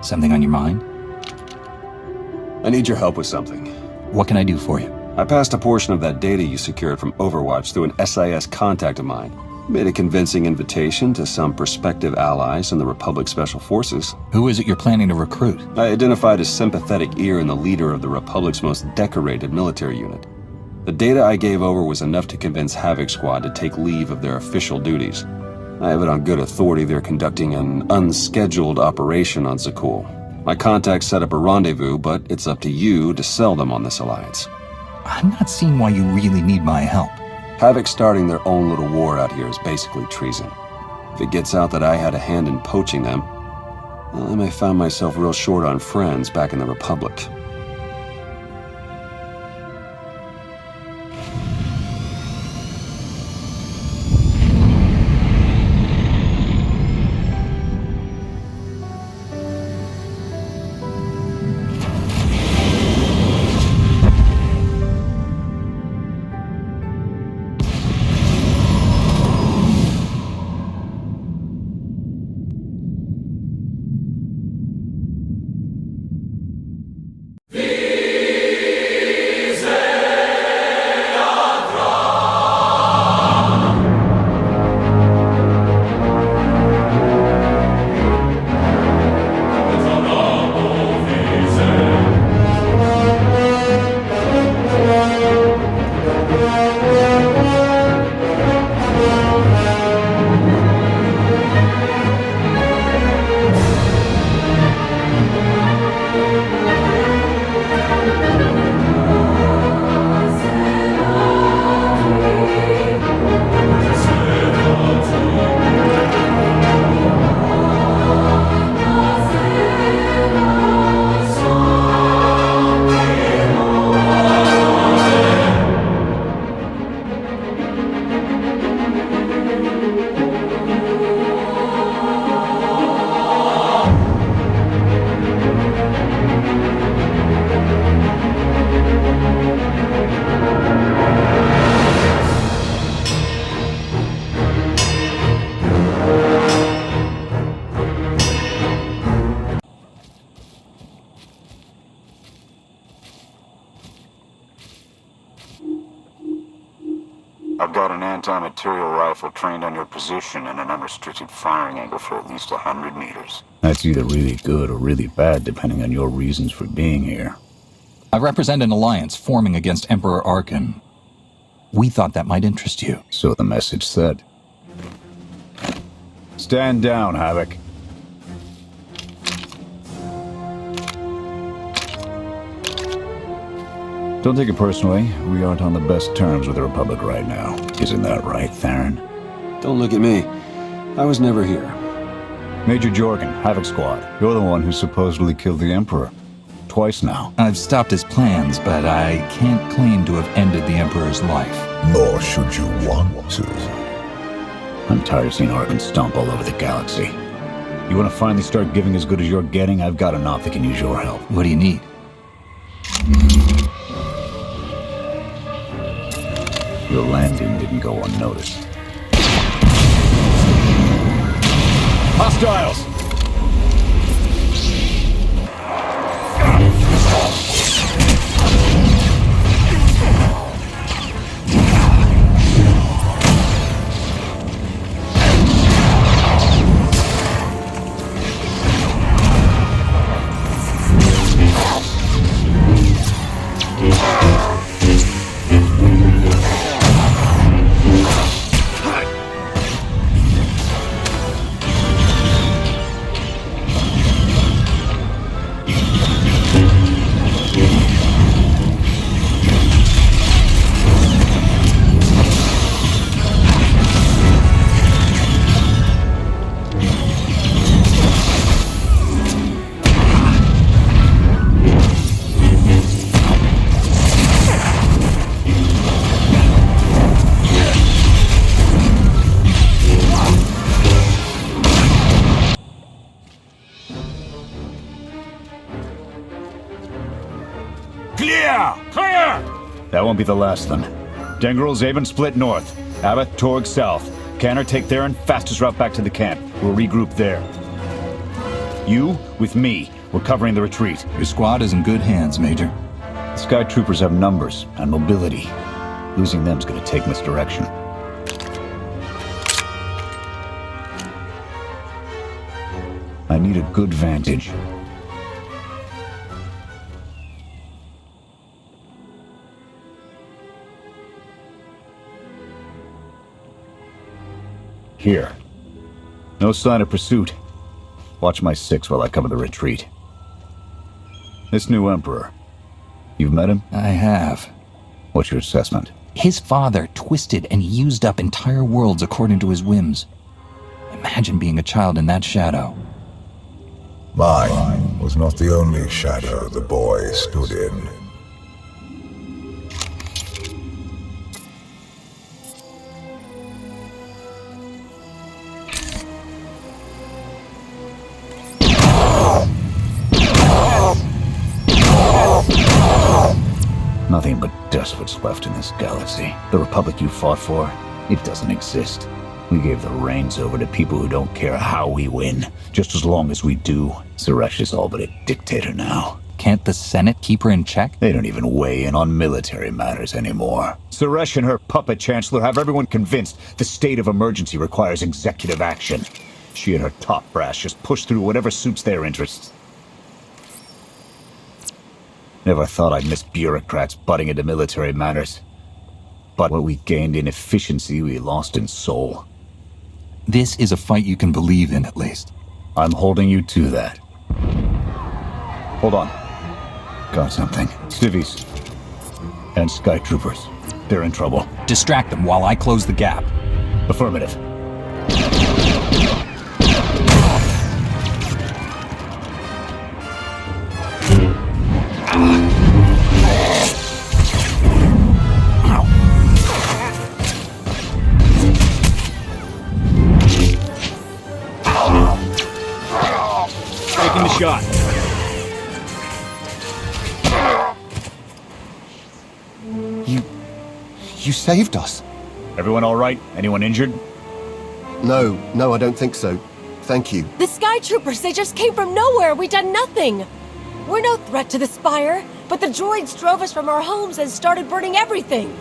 Something on your mind? I need your help with something. What can I do for you? I passed a portion of that data you secured from Overwatch through an SIS contact of mine. Made a convincing invitation to some prospective allies in the Republic Special Forces. Who is it you're planning to recruit? I identified a sympathetic ear in the leader of the Republic's most decorated military unit. The data I gave over was enough to convince Havoc Squad to take leave of their official duties. I have it on good authority they're conducting an unscheduled operation on Zakul. My contacts set up a rendezvous, but it's up to you to sell them on this alliance. I'm not seeing why you really need my help. Havoc starting their own little war out here is basically treason. If it gets out that I had a hand in poaching them, well, I may find myself real short on friends back in the Republic. I've got an anti-material rifle trained on your position and an unrestricted firing angle for at least 100 meters. That's either really good or really bad, depending on your reasons for being here. I represent an alliance forming against Emperor Arkan. We thought that might interest you. So the message said. Stand down, Havoc. Don't take it personally. We aren't on the best terms with the Republic right now. Isn't that right, Theron? Don't look at me. I was never here. Major Jorgen, Havoc Squad. You're the one who supposedly killed the Emperor. Twice now. I've stopped his plans, but I can't claim to have ended the Emperor's life. Nor should you want to. I'm tired of seeing Arkan stomp all over the galaxy. You want to finally start giving as good as you're getting? I've got enough that can use your help. What do you need? Your landing didn't go unnoticed. Hostiles! That won't be the last then. Dengrel, Zaven split north. Abbott, Torg south. Canner, take Theron, fastest route back to the camp. We'll regroup there. You, with me, we're covering the retreat. Your squad is in good hands, Major. The Sky Troopers have numbers and mobility. Losing them's gonna take misdirection. I need a good vantage. Here. No sign of pursuit. Watch my 6 while I cover the retreat. This new Emperor. You've met him? I have. What's your assessment? His father twisted and used up entire worlds according to his whims. Imagine being a child in that shadow. Mine was not the only shadow the boy stood in. Nothing but despots left in this galaxy. The Republic you fought for, it doesn't exist. We gave the reins over to people who don't care how we win. Just as long as we do, Suresh is all but a dictator now. Can't the Senate keep her in check? They don't even weigh in on military matters anymore. Suresh and her puppet chancellor have everyone convinced the state of emergency requires executive action. She and her top brass just push through whatever suits their interests. Never thought I'd miss bureaucrats butting into military matters. But what we gained in efficiency, we lost in soul. This is a fight you can believe in, at least. I'm holding you to that. Hold on. Got something. Civvies. And Sky Troopers. They're in trouble. Distract them while I close the gap. Affirmative. Taking the shot. You saved us. Everyone all right? Anyone injured? No, I don't think so. Thank you. The Sky Troopers, they just came from nowhere. We done nothing. We're no threat to the Spire, but the droids drove us from our homes and started burning everything.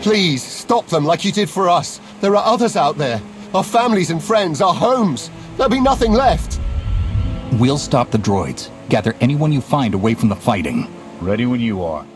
Please, stop them like you did for us. There are others out there. Our families and friends, our homes. There'll be nothing left. We'll stop the droids. Gather anyone you find away from the fighting. Ready when you are.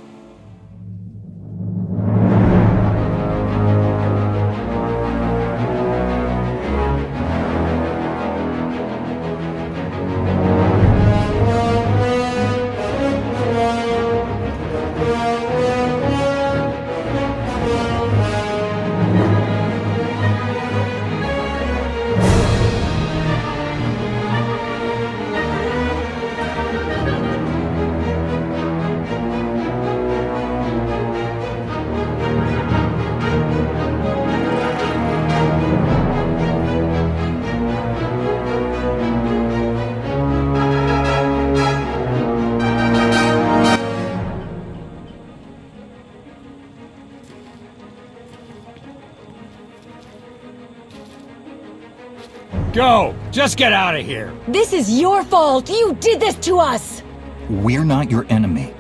Go! Just get out of here! This is your fault. You did this to us. We're not your enemy.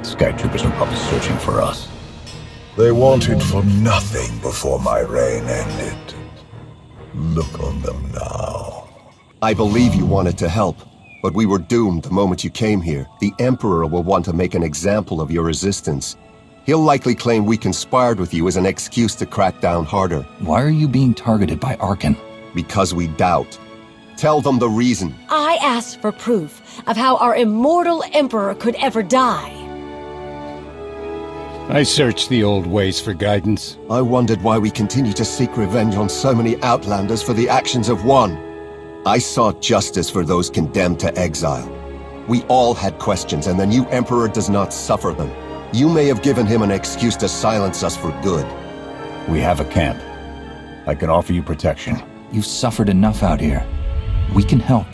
Sky Troopers are probably searching for us. They wanted for nothing before my reign ended. Look on them now. I believe you wanted to help, but we were doomed the moment you came here. The Emperor will want to make an example of your resistance. He'll likely claim we conspired with you as an excuse to crack down harder. Why are you being targeted by Arkan? Because we doubt. Tell them the reason. I asked for proof of how our immortal Emperor could ever die. I searched the old ways for guidance. I wondered why we continue to seek revenge on so many Outlanders for the actions of one. I sought justice for those condemned to exile. We all had questions, and the new Emperor does not suffer them. You may have given him an excuse to silence us for good. We have a camp. I can offer you protection. You've suffered enough out here. We can help.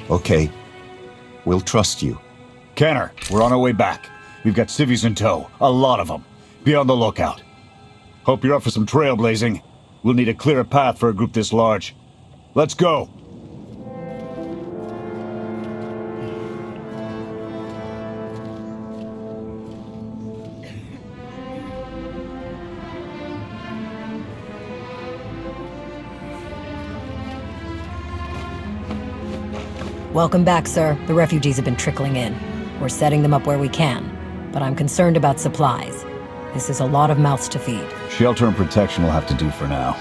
Okay. We'll trust you. Kenner, we're on our way back. We've got civvies in tow. A lot of them. Be on the lookout. Hope you're up for some trailblazing. We'll need a clearer path for a group this large. Let's go! Welcome back, sir. The refugees have been trickling in. We're setting them up where we can, but I'm concerned about supplies. This is a lot of mouths to feed. Shelter and protection will have to do for now.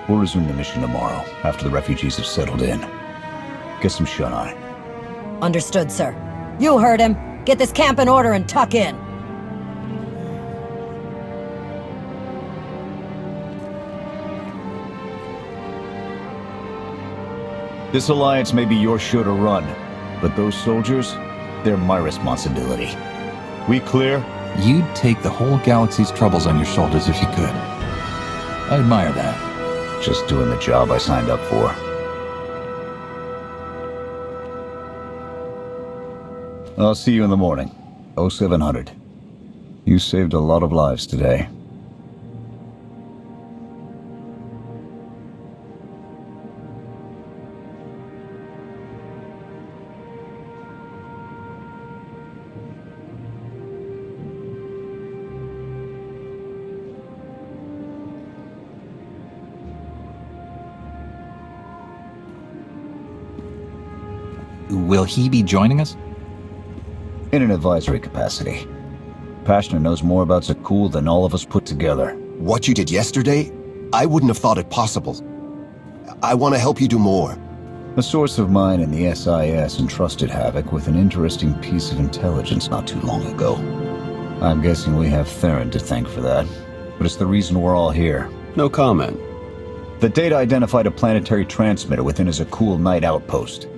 We'll resume the mission tomorrow, after the refugees have settled in. Get some shut-eye. Understood, sir. You heard him. Get this camp in order and tuck in. This alliance may be your show to run, but those soldiers, they're my responsibility. We clear? You'd take the whole galaxy's troubles on your shoulders if you could. I admire that. Just doing the job I signed up for. I'll see you in the morning. 0700. You saved a lot of lives today. Will he be joining us? In an advisory capacity. Pashner knows more about Zakul than all of us put together. What you did yesterday, I wouldn't have thought it possible. I want to help you do more. A source of mine in the SIS entrusted Havoc with an interesting piece of intelligence not too long ago. I'm guessing we have Theron to thank for that, but it's the reason we're all here. No comment. The data identified a planetary transmitter within a Zakul night outpost.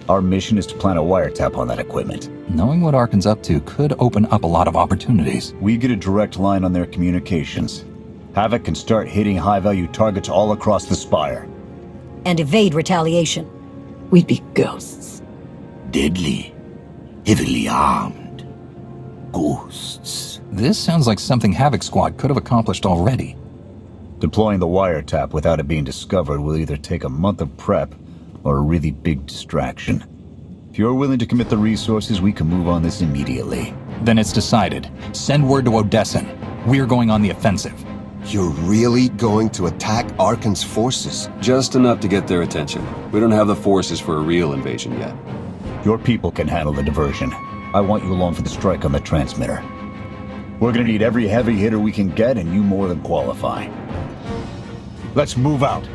Our mission is to plant a wiretap on that equipment. Knowing what Arkan's up to could open up a lot of opportunities. We get a direct line on their communications. Havoc can start hitting high-value targets all across the Spire. And evade retaliation. We'd be ghosts. Deadly. Heavily armed. Ghosts. This sounds like something Havoc Squad could have accomplished already. Deploying the wiretap without it being discovered will either take a month of prep or a really big distraction. If you're willing to commit the resources, we can move on this immediately. Then it's decided. Send word to Odessan. We're going on the offensive. You're really going to attack Arkan's forces? Just enough to get their attention. We don't have the forces for a real invasion yet. Your people can handle the diversion. I want you along for the strike on the transmitter. We're gonna need every heavy hitter we can get, and you more than qualify. Let's move out.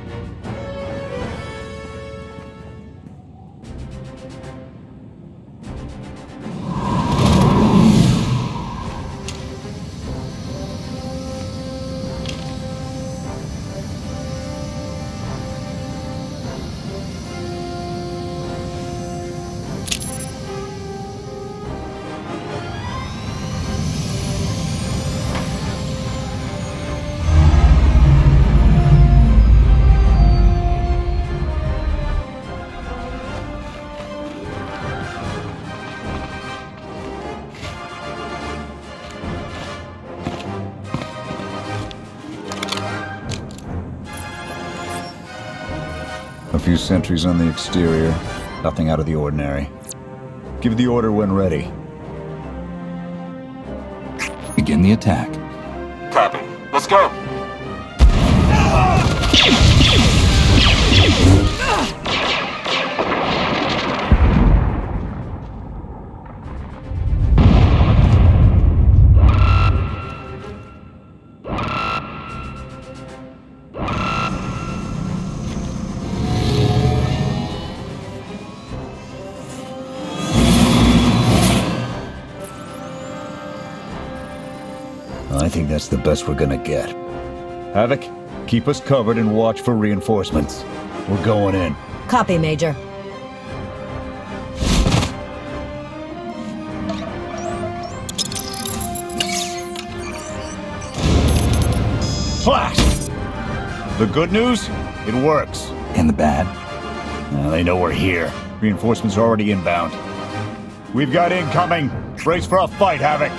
A few sentries on the exterior. Nothing out of the ordinary. Give the order when ready. Begin the attack. Copy. Let's go! I think that's the best we're gonna get. Havoc, keep us covered and watch for reinforcements. We're going in. Copy, Major. Flash! The good news? It works. And the bad? They know we're here. Reinforcements are already inbound. We've got incoming. Brace for a fight, Havoc.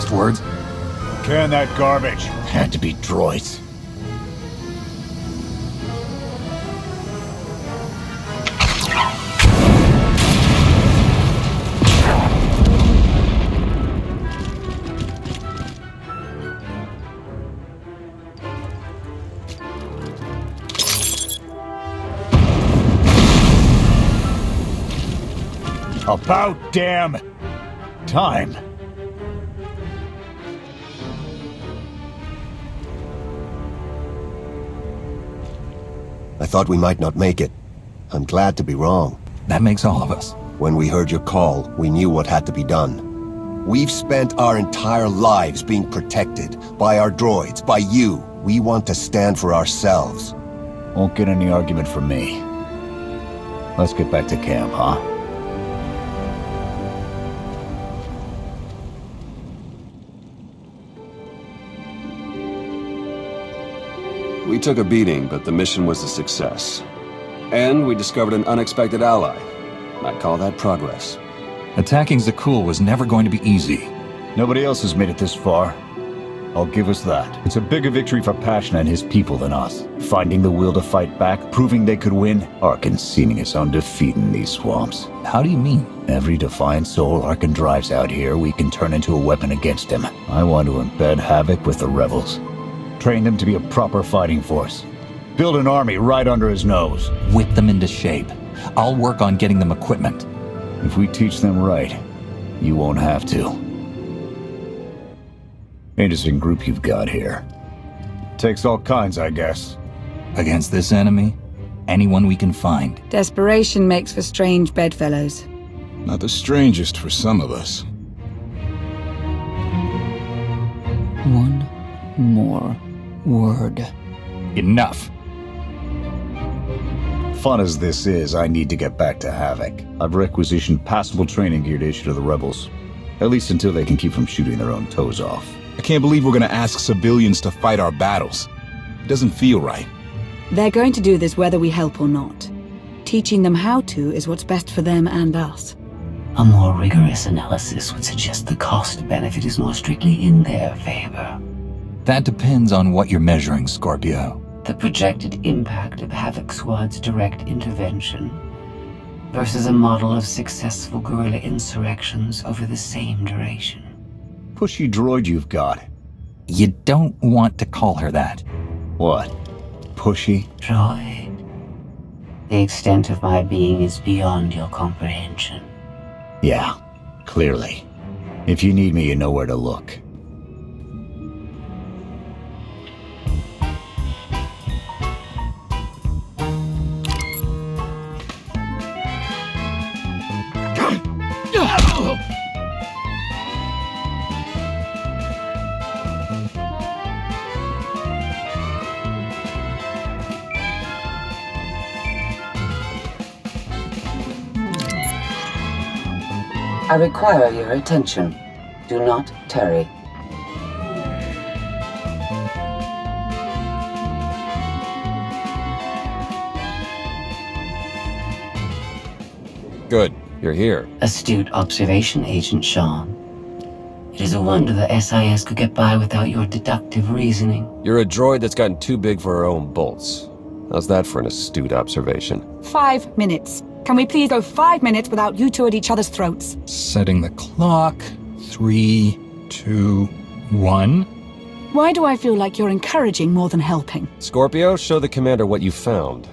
last words? Can that garbage. Had to be droids. About damn time. I thought we might not make it. I'm glad to be wrong. That makes all of us. When we heard your call, we knew what had to be done. We've spent our entire lives being protected by our droids, by you. We want to stand for ourselves. Won't get any argument from me. Let's get back to camp, huh? We took a beating, but the mission was a success. And we discovered an unexpected ally. I'd call that progress. Attacking Zakul was never going to be easy. Nobody else has made it this far. I'll give us that. It's a bigger victory for Passion and his people than us. Finding the will to fight back, proving they could win, Arkin seeming his own defeat in these swamps. How do you mean? Every defiant soul Arkin drives out here, we can turn into a weapon against him. I want to embed Havoc with the rebels. Train them to be a proper fighting force. Build an army right under his nose. Whip them into shape. I'll work on getting them equipment. If we teach them right, you won't have to. Interesting group you've got here. Takes all kinds, I guess. Against this enemy, anyone we can find. Desperation makes for strange bedfellows. Not the strangest for some of us. One more word. Enough. Fun as this is, I need to get back to Havoc. I've requisitioned passable training gear to issue to the rebels. At least until they can keep from shooting their own toes off. I can't believe we're gonna ask civilians to fight our battles. It doesn't feel right. They're going to do this whether we help or not. Teaching them how to is what's best for them and us. A more rigorous analysis would suggest the cost-benefit is more strictly in their favor. That depends on what you're measuring, Scorpio. The projected impact of Havoc Squad's direct intervention versus a model of successful guerrilla insurrections over the same duration. Pushy droid you've got. You don't want to call her that. What? Pushy? Droid. The extent of my being is beyond your comprehension. Yeah, clearly. If you need me, you know where to look. I require your attention. Do not tarry. Good. You're here. Astute observation, Agent Shaw. It is a wonder the SIS could get by without your deductive reasoning. You're a droid that's gotten too big for her own bolts. How's that for an astute observation? 5 minutes. Can we please go 5 minutes without you two at each other's throats? Setting the clock. 3, 2, 1. Why do I feel like you're encouraging more than helping? Scorpio, show the commander what you found.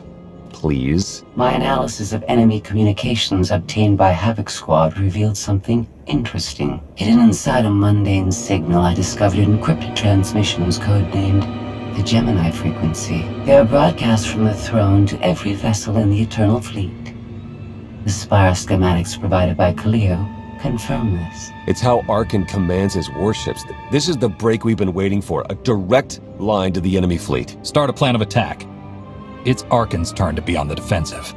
Please. My analysis of enemy communications obtained by Havoc Squad revealed something interesting. Hidden inside a mundane signal, I discovered encrypted transmissions codenamed the Gemini frequency. They are broadcast from the throne to every vessel in the Eternal Fleet. The Spire schematics provided by Kaleo confirm this. It's how Arkin commands his warships. This is the break we've been waiting for. A direct line to the enemy fleet. Start a plan of attack. It's Arkin's turn to be on the defensive.